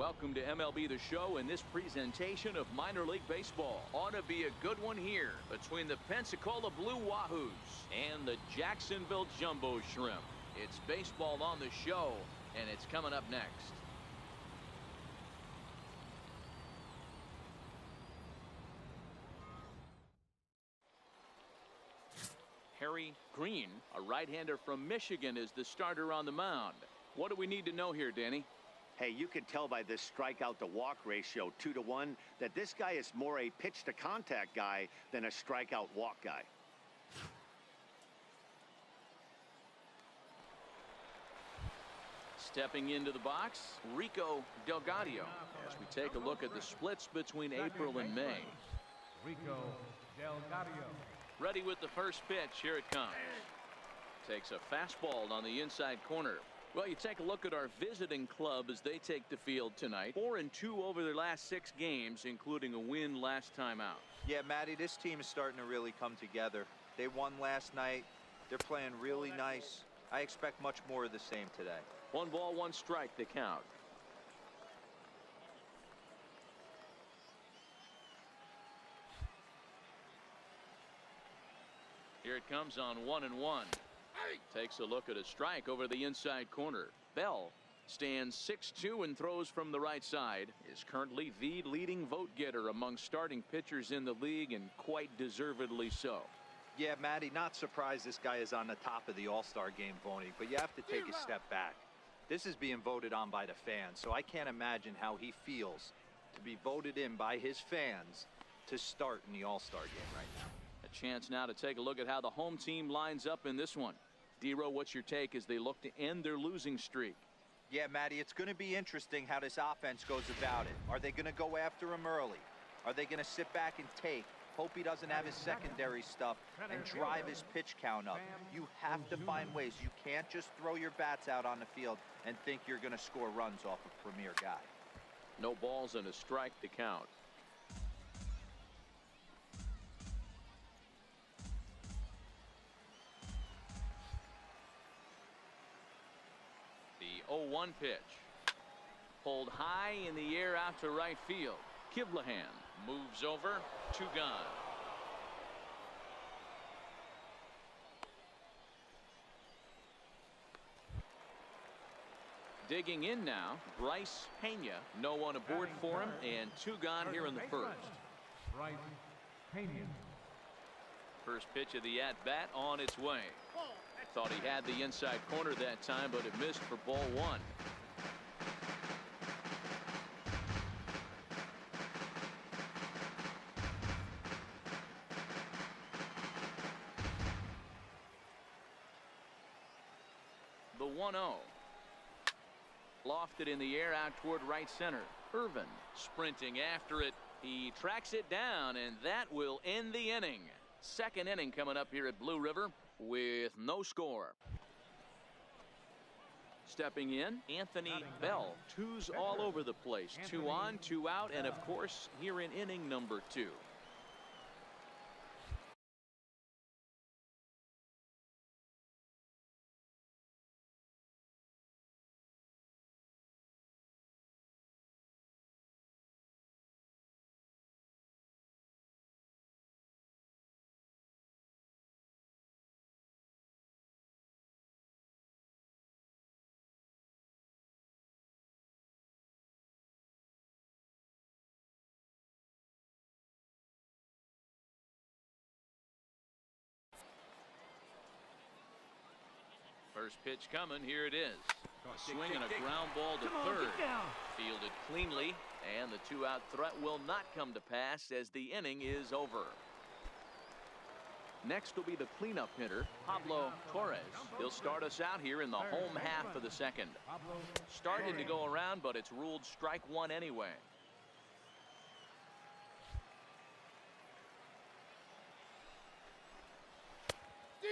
Welcome to MLB The Show and this presentation of minor league baseball. Ought to be a good one here between the Pensacola Blue Wahoos and the Jacksonville Jumbo Shrimp. It's baseball on the show, and it's coming up next. Harry Green, a right-hander from Michigan, is the starter on the mound. What do we need to know here, Danny? Hey, you can tell by this strikeout to walk ratio 2-to-1 that this guy is more a pitch to contact guy than a strikeout walk guy. Stepping into the box, Rico Delgado, as we take a look at the splits between April and May. Rico Delgado. Ready with the first pitch. Here it comes. Takes a fastball on the inside corner. Well, you take a look at our visiting club as they take the field tonight. 4-2 over their last 6 games, including a win last time out. Yeah, Matty, this team is starting to really come together. They won last night. They're playing really nice. I expect much more of the same today. 1 ball, 1 strike, the count. Here it comes on 1-1. Takes a look at a strike over the inside corner. Bell stands 6'2" and throws from the right side. Is currently the leading vote getter among starting pitchers in the league, and quite deservedly so. Yeah, Matty, not surprised this guy is on the top of the All-Star game voting, but you have to take a step back. This is being voted on by the fans, so I can't imagine how he feels to be voted in by his fans to start in the All-Star game right now. A chance now to take a look at how the home team lines up in this one. Dero, what's your take as they look to end their losing streak? Yeah, Matty, it's going to be interesting how this offense goes about it. Are they going to go after him early? Are they going to sit back and take, hope he doesn't have his secondary stuff, and drive his pitch count up? You have to find ways. You can't just throw your bats out on the field and think you're going to score runs off a premier guy. No balls and a strike to count. The 0-1 pitch. Pulled high in the air out to right field. Kiblahan moves over. 2 gone. Digging in now, Bryce Pena. No one aboard for him, and 2 gone here in the first. Bryce Pena. First pitch of the at-bat on its way. Thought he had the inside corner that time, but it missed for ball 1. The 1-0. Lofted in the air out toward right center. Irvin sprinting after it. He tracks it down, and that will end the inning. Second inning coming up here at Blue River with no score. Stepping in, Anthony Bell. 2s all over the place. 2 on, 2 out, and of course here in inning number 2. First pitch coming. Here it is. A swing and a ground ball to third. Fielded cleanly, and the 2-out threat will not come to pass as the inning is over. Next will be the cleanup hitter, Pablo Torres. He'll start us out here in the home half of the second. Started to go around, but it's ruled strike 1 anyway.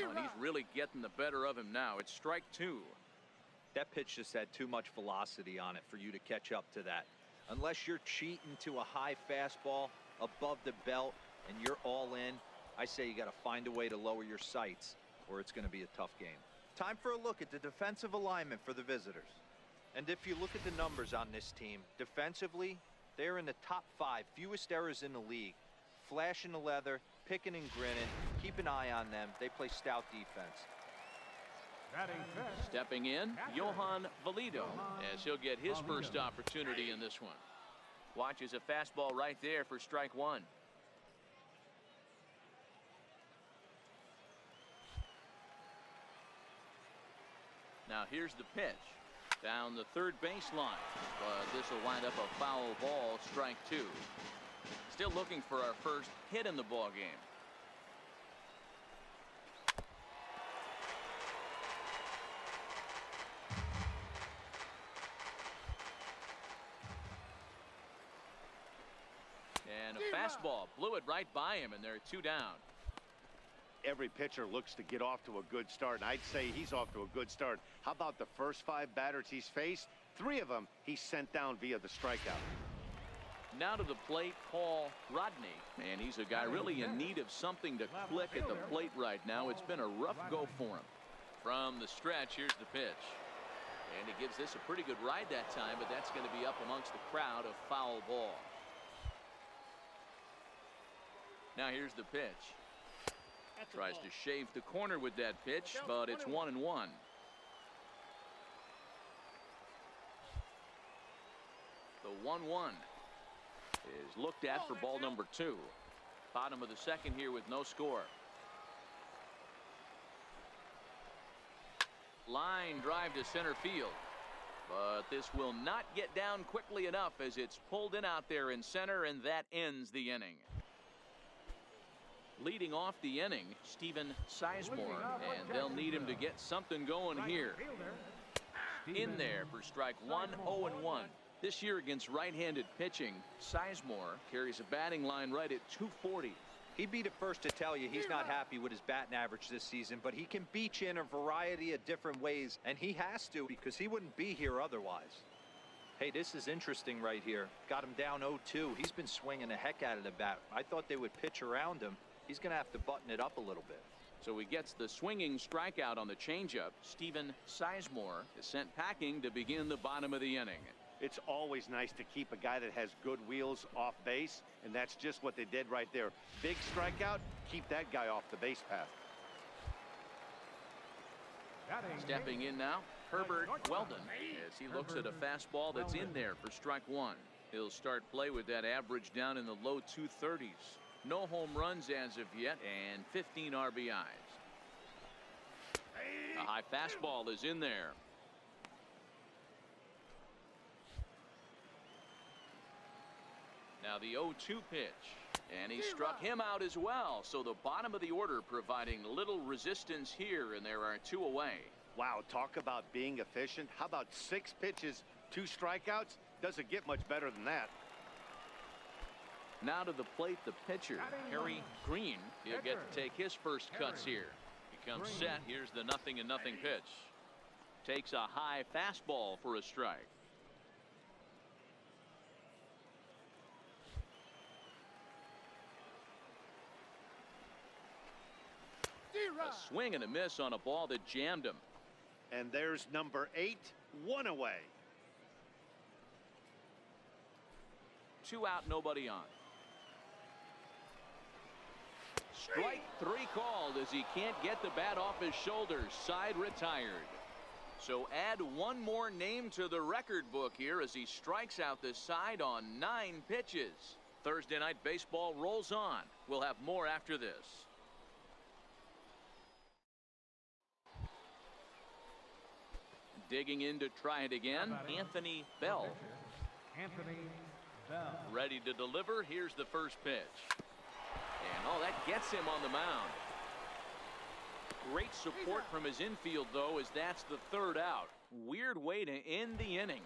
Oh, and he's really getting the better of him now. It's strike 2. That pitch just had too much velocity on it for you to catch up to that. Unless you're cheating to a high fastball above the belt and you're all in, I say you got to find a way to lower your sights or it's going to be a tough game. Time for a look at the defensive alignment for the visitors. And if you look at the numbers on this team, defensively, they're in the top 5 fewest errors in the league. Flashing the leather, picking and grinning, keep an eye on them. They play stout defense. Stepping in, Johan Valido, as he'll get his first opportunity in this one. Watches a fastball right there for strike one. Now here's the pitch. Down the third baseline. But this will wind up a foul ball, strike two. Still looking for our first hit in the ball game. And a fastball blew it right by him, and there are two down. Every pitcher looks to get off to a good start, and I'd say he's off to a good start. How about the first 5 batters he's faced? 3 of them he sent down via the strikeout. Now to the plate, Paul Rodney, and he's a guy really in need of something to click at the plate right now. It's been a rough go for him. From the stretch, here's the pitch, and he gives this a pretty good ride that time, but that's going to be up amongst the crowd. A foul ball. Now here's the pitch. Tries to shave the corner with that pitch, but it's 1-1. The 1-1 is looked at for ball number 2. Bottom of the second here with no score. Line drive to center field, but this will not get down quickly enough as it's pulled in out there in center, and that ends the inning. Leading off the inning, Steven Sizemore, and they'll need him to get something going here. In there for strike one, 0-1. This year against right-handed pitching, Sizemore carries a batting line right at 240. He'd be the first to tell you he's not happy with his batting average this season, but he can beat you in a variety of different ways, and he has to because he wouldn't be here otherwise. Hey, this is interesting right here. Got him down 0-2. He's been swinging the heck out of the bat. I thought they would pitch around him. He's going to have to button it up a little bit. So he gets the swinging strikeout on the changeup. Steven Sizemore is sent packing to begin the bottom of the inning. It's always nice to keep a guy that has good wheels off base, and that's just what they did right there. Big strikeout, keep that guy off the base path. Stepping in now, Herbert Weldon, as he looks at a fastball that's in there for strike one. He'll start play with that average down in the low 230s. No home runs as of yet, and 15 RBIs. A high fastball is in there. Now the 0-2 pitch, and he struck him out as well. So the bottom of the order providing little resistance here, and there are 2 away. Wow, talk about being efficient. How about 6 pitches, 2 strikeouts? Doesn't get much better than that. Now to the plate, the pitcher, Harry Green. He'll get to take his first cuts here. He comes set. Here's the 0-0 pitch. Takes a high fastball for a strike. A swing and a miss on a ball that jammed him. And there's number 8, 1 away. 2 out, nobody on. Strike 3 called as he can't get the bat off his shoulders. Side retired. So add one more name to the record book here as he strikes out the side on 9 pitches. Thursday Night Baseball rolls on. We'll have more after this. Digging in to try it again, Anthony Bell. Ready to deliver. Here's the first pitch. And that gets him on the mound. Great support from his infield, though, as that's the 3rd out. Weird way to end the inning.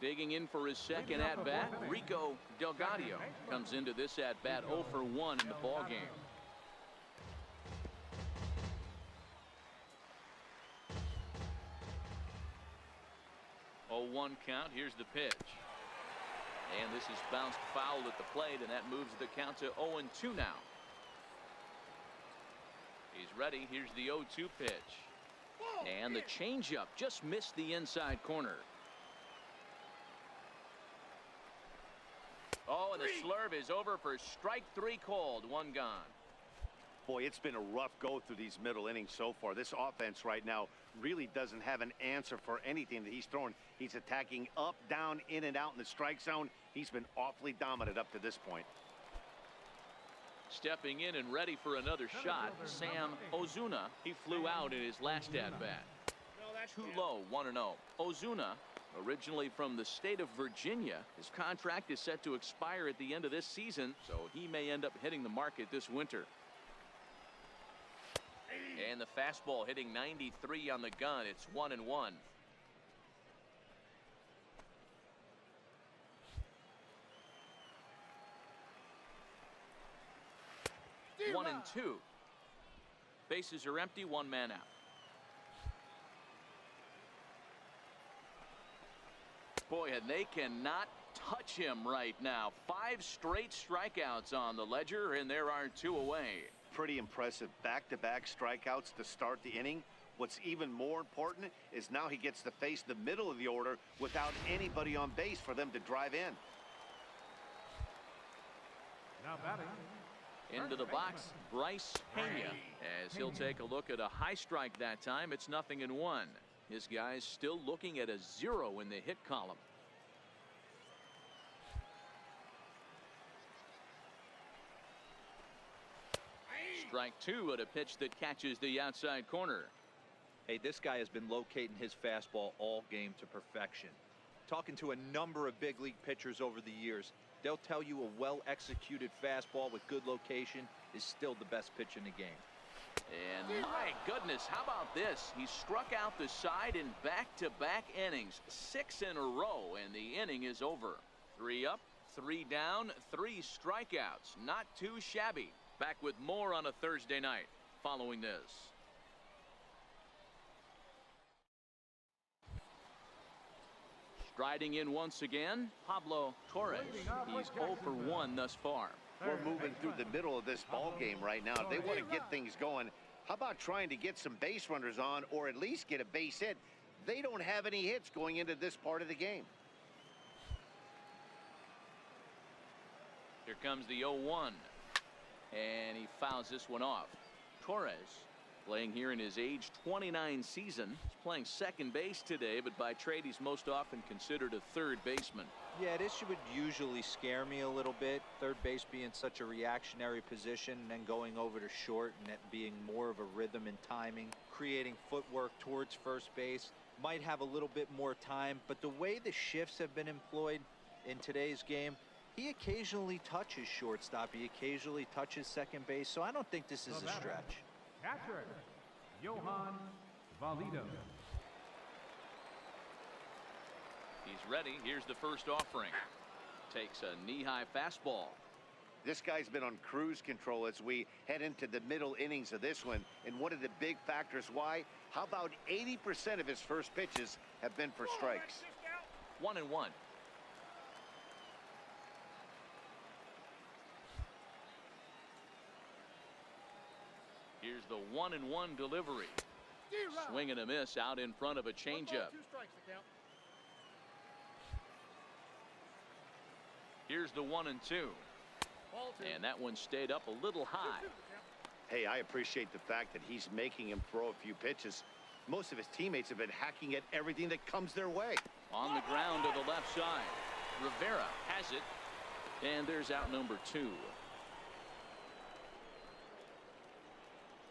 Digging in for his second at-bat, Rico Delgadio comes into this at-bat 0 for 1 in the ballgame. Oh, 1 count. Here's the pitch. And this is bounced foul at the plate, and that moves the count to 0-2 now. He's ready. Here's the 0-2 pitch. And the changeup just missed the inside corner. Oh, and the slurve is over for strike 3 called. 1 gone. Boy, it's been a rough go through these middle innings so far. This offense right now really doesn't have an answer for anything that he's throwing. He's attacking up, down, in, and out in the strike zone. He's been awfully dominant up to this point. Stepping in and ready for another shot, Sam Ozuna. He flew out in his last at-bat. Too low, 1-0. Ozuna, originally from the state of Virginia, his contract is set to expire at the end of this season, so he may end up hitting the market this winter. And the fastball hitting 93 on the gun. It's 1-1. 1-2. Bases are empty. 1 man out. Boy, and they cannot touch him right now. 5 straight strikeouts on the ledger, and there are 2 away. Pretty impressive back-to-back strikeouts to start the inning. What's even more important is now he gets to face the middle of the order without anybody on base for them to drive in. Now batting. Into the box, Bryce Pena, as he'll take a look at a high strike that time. It's 0-1. His guy's still looking at a 0 in the hit column. Strike 2 at a pitch that catches the outside corner. Hey, this guy has been locating his fastball all game to perfection. Talking to a number of big league pitchers over the years, they'll tell you a well-executed fastball with good location is still the best pitch in the game. And my goodness, how about this? He struck out the side in back-to-back innings, 6 in a row, and the inning is over. 3 up, 3 down, 3 strikeouts. Not too shabby. Back with more on a Thursday night following this. Striding in once again, Pablo Torres. He's 0 for 1 thus far. We're moving through the middle of this ball game right now. If they want to get things going, how about trying to get some base runners on, or at least get a base hit? They don't have any hits going into this part of the game. Here comes the 0-1. And he fouls this one off. Torres, playing here in his age 29 season. He's playing second base today, but by trade he's most often considered a third baseman. Yeah, this would usually scare me a little bit. Third base being such a reactionary position, and then going over to short and that being more of a rhythm and timing. Creating footwork towards first base. Might have a little bit more time, but the way the shifts have been employed in today's game, he occasionally touches shortstop. He occasionally touches second base. So I don't think this is a stretch. Catcher, Johan Valido. He's ready. Here's the first offering. Takes a knee-high fastball. This guy's been on cruise control as we head into the middle innings of this one. And one of the big factors why, how about 80% of his first pitches have been for strikes? 1-1. Here's the 1-1 delivery. Swing and a miss out in front of a changeup. Here's the 1-2. And that one stayed up a little high. Hey, I appreciate the fact that he's making him throw a few pitches. Most of his teammates have been hacking at everything that comes their way. On the ground to the left side. Rivera has it. And there's out number 2.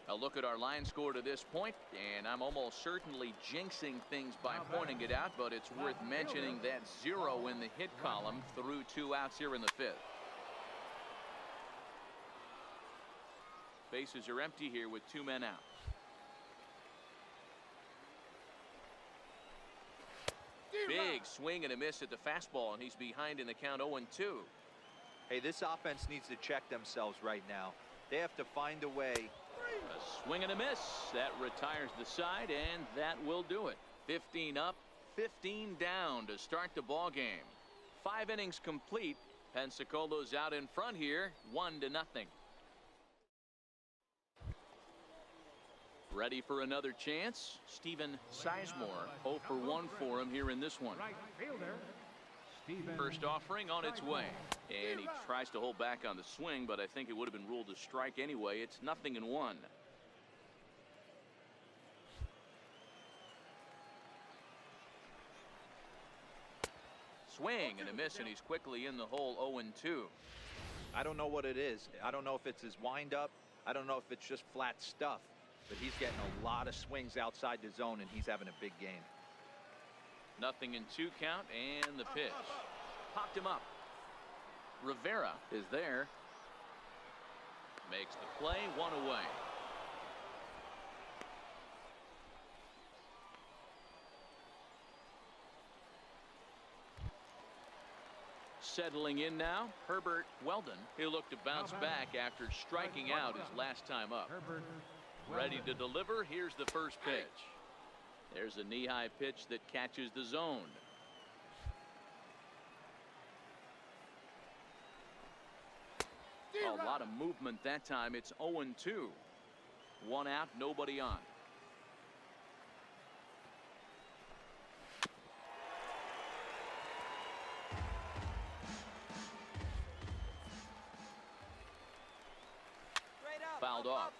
A look at our line score to this point, and I'm almost certainly jinxing things by pointing it out, but it's worth mentioning that 0 in the hit column through 2 outs here in the 5th. Bases are empty here with 2 men out. Big swing and a miss at the fastball, and he's behind in the count 0-2. Hey, this offense needs to check themselves right now. They have to find a way. A swing and a miss. That retires the side, and that will do it. 15 up, 15 down to start the ball game. 5 innings complete. Pensacolo's out in front here, 1-0. Ready for another chance. Steven Sizemore 0 for 1 for him here in this one. Right fielder, Steven. First offering on its way. And he tries to hold back on the swing, but I think it would have been ruled a strike anyway. It's 0-1. Swing and a miss, and he's quickly in the hole. 0-2. I don't know what it is. I don't know if it's his windup. I don't know if it's just flat stuff. But he's getting a lot of swings outside the zone, and he's having a big game. 0-2 count, and the pitch. Popped him up. Rivera is there. Makes the play, 1 away. Settling in now, Herbert Weldon. He'll look to bounce back after striking out his last time up. Herbert Ready to deliver. Here's the first pitch. There's a knee-high pitch that catches the zone. A lot of movement that time. It's 0-2. 1 out, nobody on. Fouled off.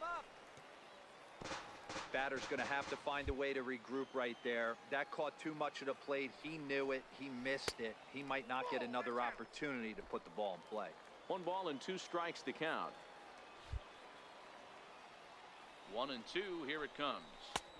Batter's going to have to find a way to regroup right there. That caught too much of the plate. He knew it. He missed it. He might not get another opportunity to put the ball in play. 1 ball and 2 strikes to count. 1-2. Here it comes.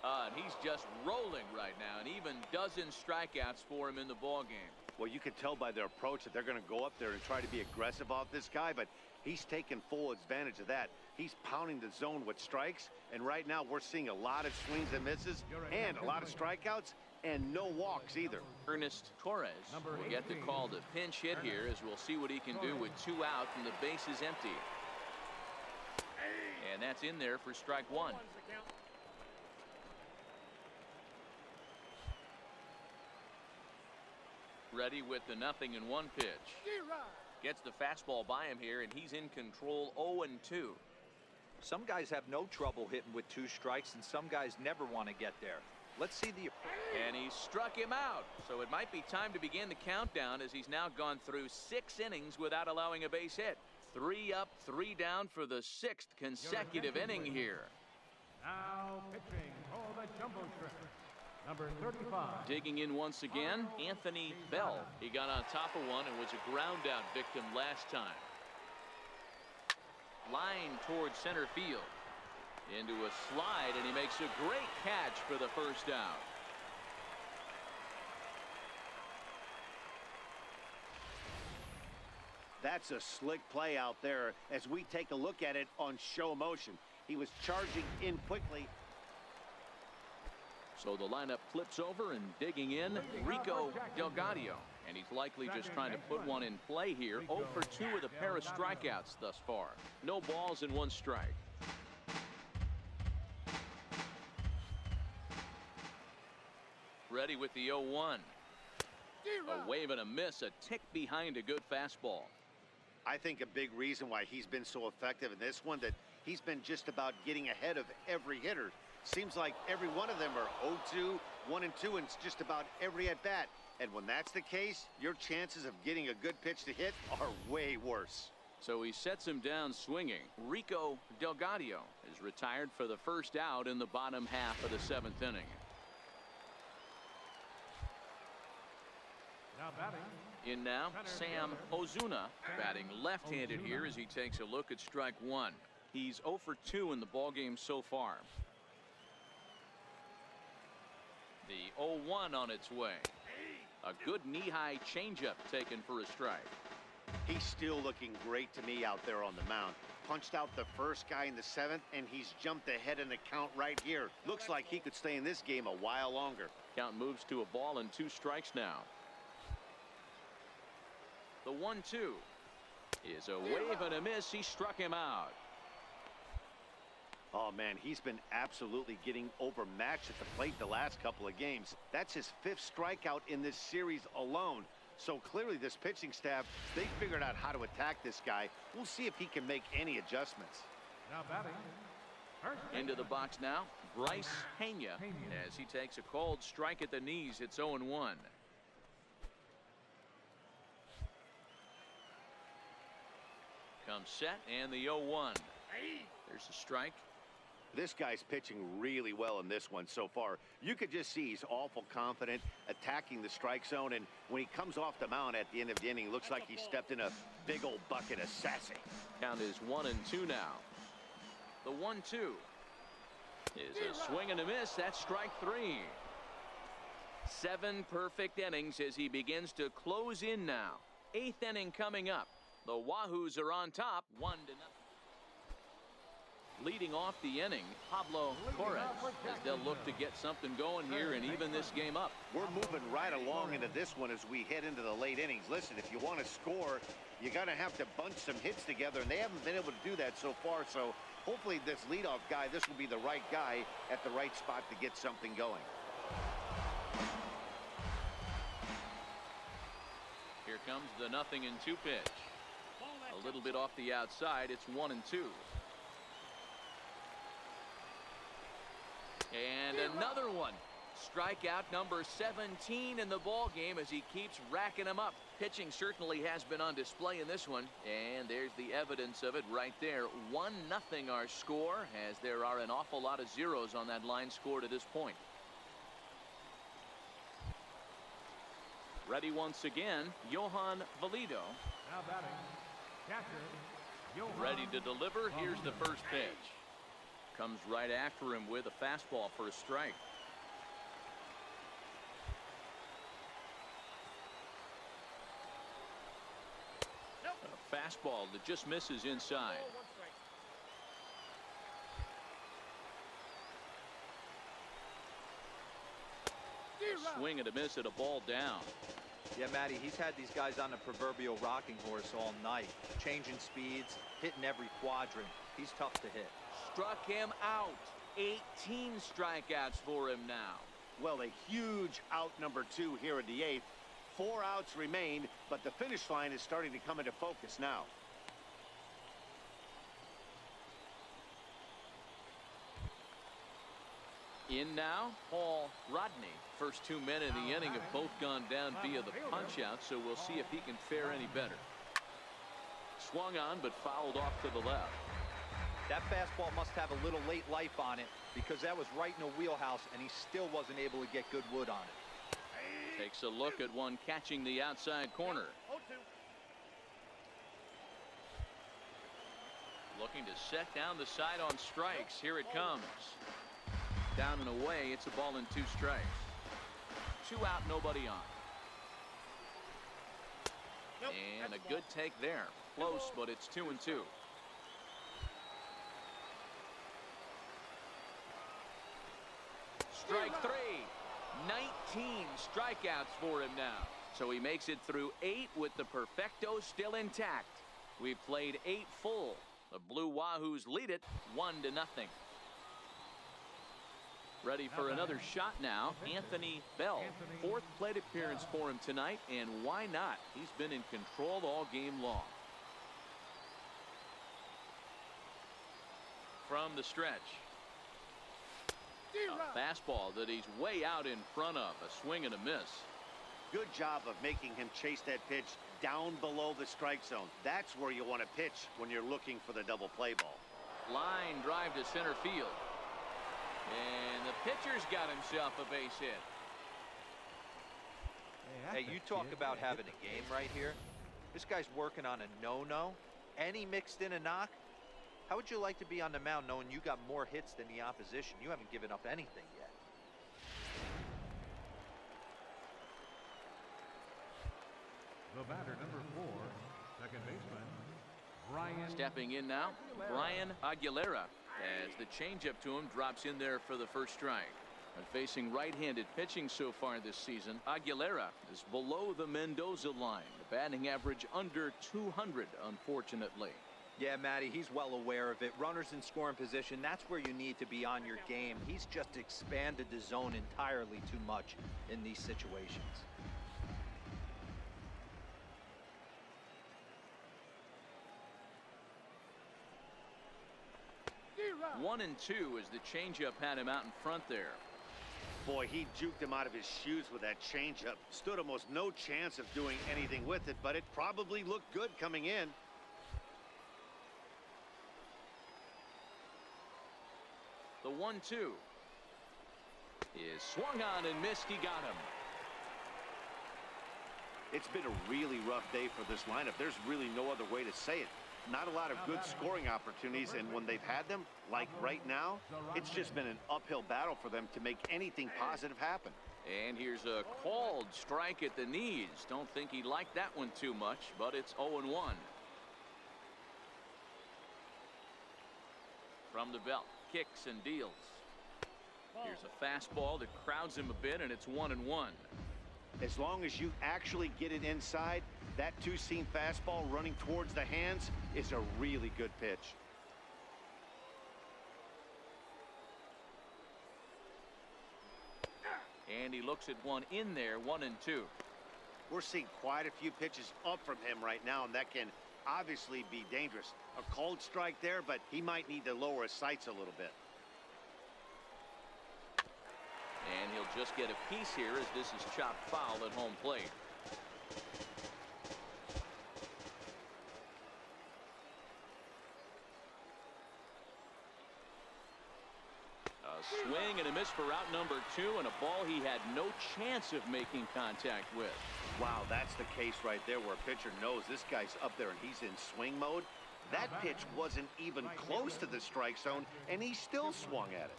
And he's just rolling right now, and even dozen strikeouts for him in the ball game. Well, you can tell by their approach that they're going to go up there and try to be aggressive off this guy, but he's taking full advantage of that. He's pounding the zone with strikes, and right now we're seeing a lot of swings and misses and a lot of strikeouts and no walks either. Ernest Torres will get the call to pinch hit here, as we'll see what he can do with 2 out and the base is empty. And that's in there for strike 1. Ready with the 0-1 pitch. Gets the fastball by him here, and he's in control. 0-2. Some guys have no trouble hitting with 2 strikes, and some guys never want to get there. Let's see the... And he struck him out. So it might be time to begin the countdown, as he's now gone through 6 innings without allowing a base hit. 3 up, 3 down for the 6th consecutive inning here. Now pitching for the jumbo shrimp, number 35. Digging in once again, Anthony Bell. He got on top of one and was a ground out victim last time. Line towards center field. Into a slide, and he makes a great catch for the first out. That's a slick play out there as we take a look at it on show motion. He was charging in quickly. So the lineup flips over, and digging in, Rico Delgado. And he's likely just trying to put one in play here. 0 for 2 with a pair of strikeouts thus far. No balls and 1 strike. Ready with the 0-1. A wave and a miss, a tick behind a good fastball. I think a big reason why he's been so effective in this one, that he's been just about getting ahead of every hitter. Seems like every one of them are 0-2, 1-2, and it's just about every at bat. And when that's the case, your chances of getting a good pitch to hit are way worse. So he sets him down swinging. Rico Delgado is retired for the first out in the bottom half of the 7th inning. Now batting. In now, Sam Ozuna, batting left-handed here as he takes a look at strike 1. He's 0 for 2 in the ballgame so far. The 0-1 on its way. A good knee-high changeup taken for a strike. He's still looking great to me out there on the mound. Punched out the first guy in the 7th, and he's jumped ahead in the count right here. Looks like he could stay in this game a while longer. Count moves to a ball and 2 strikes now. The 1-2 is a wave and a miss. He struck him out. Oh, man, he's been absolutely getting overmatched at the plate the last couple of games. That's his 5th strikeout in this series alone. So clearly this pitching staff, they figured out how to attack this guy. We'll see if he can make any adjustments. Now batting, Into the box now, Bryce Hania, as he takes a cold strike at the knees. It's 0-1. Comes set, and the 0-1. There's a strike. This guy's pitching really well in this one so far. You could just see he's awful confident, attacking the strike zone, and when he comes off the mound at the end of the inning, looks like he stepped in a big old bucket of sassy. Count is 1-2 now. The 1-2 is a swing and a miss. That's strike 3. 7 perfect innings as he begins to close in now. 8th inning coming up. The Wahoos are on top, 1-0. Leading off the inning, Pablo Torres, as they'll look to get something going here and even this game up. We're moving right along into this one as we head into the late innings. Listen, if you want to score, you're going to have to bunch some hits together, and they haven't been able to do that so far. So hopefully this leadoff guy, this will be the right guy at the right spot to get something going. Here comes the 0-2 pitch. A little bit off the outside. It's 1-2. And another one. Strikeout number 17 in the ball game as he keeps racking them up. Pitching certainly has been on display in this one, and there's the evidence of it right there. 1-0 our score, as there are an awful lot of zeros on that line score to this point. Ready once again, Johan Valido. Now batting, catcher, Johan. Ready to deliver. Here's the first pitch. Comes right after him with a fastball for a strike. A fastball that just misses inside. A swing and a miss at a ball down. Yeah, Matty, he's had these guys on the proverbial rocking horse all night. Changing speeds, hitting every quadrant. He's tough to hit. Struck him out. 18 strikeouts for him now. Well, a huge out number 2 here in the 8th. 4 outs remain, but the finish line is starting to come into focus now. In now, Paul Rodney. First 2 men in the inning have both gone down via the punch-out, so we'll see if he can fare any better. Swung on, but fouled off to the left. That fastball must have a little late life on it, because that was right in the wheelhouse, and he still wasn't able to get good wood on it. Takes a look at one catching the outside corner. Looking to set down the side on strikes. Here it comes. Down and away. It's a ball and 2 strikes. 2 out, nobody on. And a good take there. Close, but it's 2-2. Strike 3. 19 strikeouts for him now. So he makes it through 8 with the perfecto still intact. We've played 8 full. The Blue Wahoos lead it 1-0. Ready for another shot now. Anthony Bell. 4th plate appearance for him tonight, and why not? He's been in control all game long. From the stretch. A fastball that he's way out in front of. A swing and a miss. Good job of making him chase that pitch down below the strike zone. That's where you want to pitch when you're looking for the double play ball. Line drive to center field. And the pitcher's got himself a base hit. Hey, you talk about having a game right here. This guy's working on a no-no, and he mixed in a knock. How would you like to be on the mound knowing you got more hits than the opposition? You haven't given up anything yet. The batter, number 4, second baseman, Brian. Stepping in now, Brian Aguilera, as the changeup to him drops in there for the first strike. And facing right-handed pitching so far this season, Aguilera is below the Mendoza line. The batting average under 200, unfortunately. Yeah, Matty, he's well aware of it. Runners in scoring position, that's where you need to be on your game. He's just expanded the zone entirely too much in these situations. 1-2 as the changeup had him out in front there. Boy, he juked him out of his shoes with that changeup. Stood almost no chance of doing anything with it, but it probably looked good coming in. The 1-2 is swung on and missed. He got him. It's been a really rough day for this lineup. There's really no other way to say it. Not a lot of good scoring opportunities, and when they've had them, like right now, it's just been an uphill battle for them to make anything positive happen. And here's a called strike at the knees. Don't think he liked that one too much, but it's 0-1. From the belt, kicks and deals. Here's a fastball that crowds him a bit, and it's 1-1. As long as you actually get it inside, that two-seam fastball running towards the hands is a really good pitch. And he looks at one in there, 1-2. We're seeing quite a few pitches up from him right now, and that can obviously be dangerous. A cold strike there, but he might need to lower his sights a little bit. And he'll just get a piece here as this is chopped foul at home plate. A swing and a miss for out number 2, and a ball he had no chance of making contact with. Wow, that's the case right there where a pitcher knows this guy's up there and he's in swing mode. That pitch wasn't even close to the strike zone, and he still swung at it.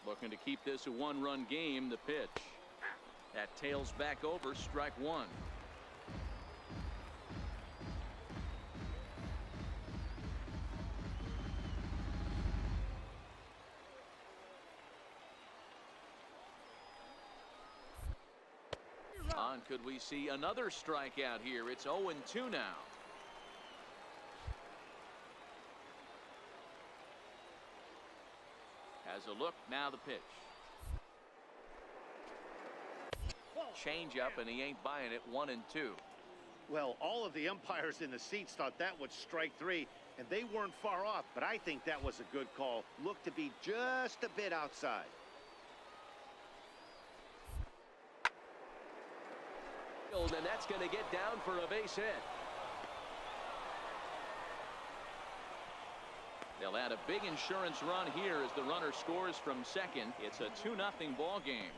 Looking to keep this a one-run game. The pitch that tails back over, strike 1. On, could we see another strikeout here? It's 0-2 now. Has a look, now the pitch. Change up, and he ain't buying it. 1-2. Well, all of the umpires in the seats thought that was strike 3, and they weren't far off, but I think that was a good call. Looked to be just a bit outside. And that's going to get down for a base hit. They'll add a big insurance run here as the runner scores from second. It's a 2-0 ball game.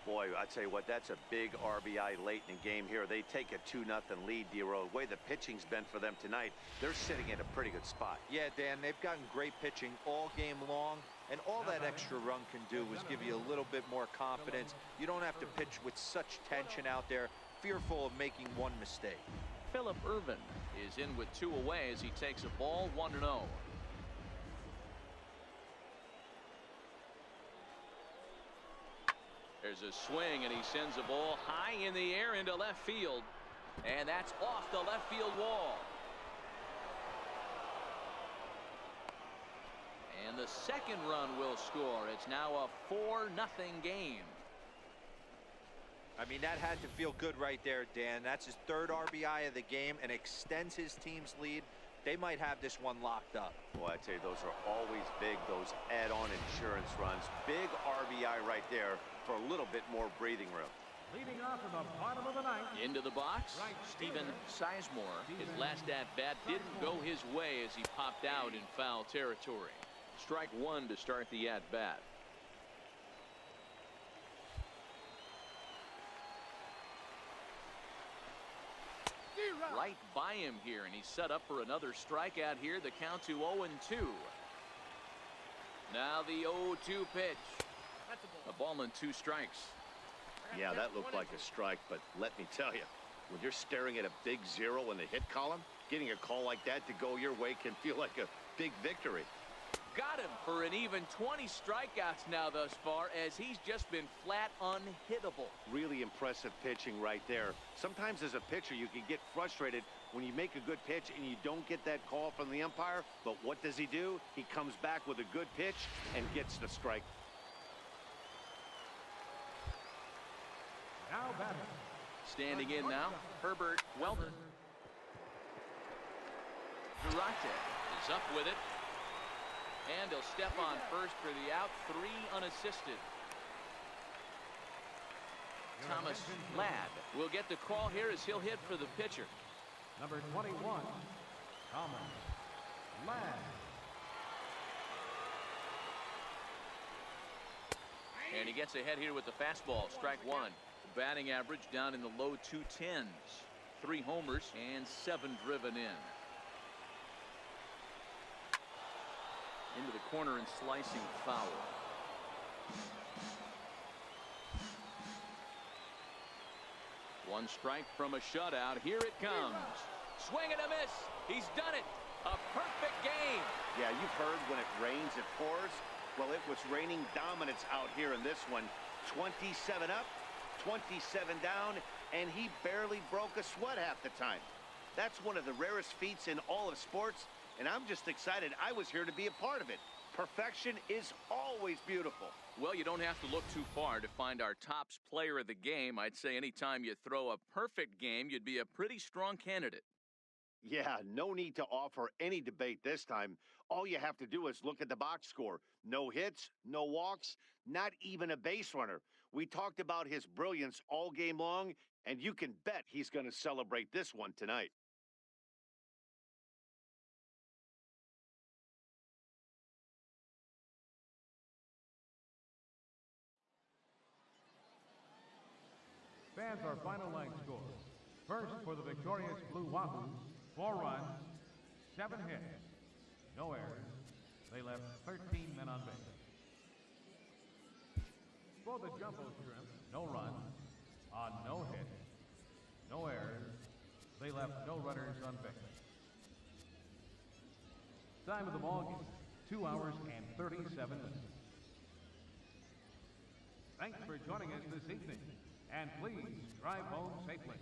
Boy, I tell you what, that's a big RBI late in the game here. They take a 2-0 lead, D-Row. The way the pitching's been for them tonight, they're sitting in a pretty good spot. Yeah, Dan, they've gotten great pitching all game long, and all that extra run can do is give you a little bit more confidence. You don't have to pitch with such tension out there, fearful of making one mistake. Phillip Ervin is in with 2 away as he takes a ball, 1-0. There's a swing, and he sends a ball high in the air into left field, and that's off the left field wall. And the second run will score. It's now a 4-0 game. I mean, that had to feel good right there, Dan. That's his 3rd RBI of the game and extends his team's lead. They might have this one locked up. Boy, I tell you, those are always big, those add-on insurance runs. Big RBI right there for a little bit more breathing room. Leading off in the bottom of the 9th. Into the box, Stephen Sizemore. His last at-bat didn't go his way as he popped out in foul territory. Strike 1 to start the at-bat. Right by him here, and he's set up for another strikeout here. The count to 0-2. Now the 0-2 pitch. A ball and 2 strikes. Yeah, that looked like a strike, but let me tell you, when you're staring at a big 0 in the hit column, getting a call like that to go your way can feel like a big victory. Got him for an even 20 strikeouts now thus far, as he's just been flat unhittable. Really impressive pitching right there. Sometimes as a pitcher you can get frustrated when you make a good pitch and you don't get that call from the umpire, but what does he do? He comes back with a good pitch and gets the strike. Now batting. Standing in now, Herbert Welder. Durante is up with it. And he'll step on first for the out, 3 unassisted. Thomas Ladd will get the call here as he'll hit for the pitcher. Number 21, Thomas Ladd. And he gets ahead here with the fastball, strike 1. Batting average down in the low 210s. 3 homers and 7 driven in. Into the corner and slicing foul. One strike from a shutout. Here it comes. Swing and a miss. He's done it. A perfect game. Yeah, you've heard when it rains, it pours. Well, it was raining dominance out here in this one. 27 up, 27 down, and he barely broke a sweat half the time. That's one of the rarest feats in all of sports, and I'm just excited I was here to be a part of it. Perfection is always beautiful. Well, you don't have to look too far to find our tops player of the game. I'd say anytime you throw a perfect game, you'd be a pretty strong candidate. Yeah, no need to offer any debate this time. All you have to do is look at the box score. No hits, no walks, not even a base runner. We talked about his brilliance all game long, and you can bet he's going to celebrate this one tonight. Fans, our final line score. First for the victorious Blue Wahoos, 4 runs, 7 hits, no errors. They left 13 men on base. For the Jumbo Shrimp, no runs, on no hits, no errors. They left no runners on base. Time of the ball game, 2 hours and 37 minutes. Thanks for joining us this evening, and please drive home safely.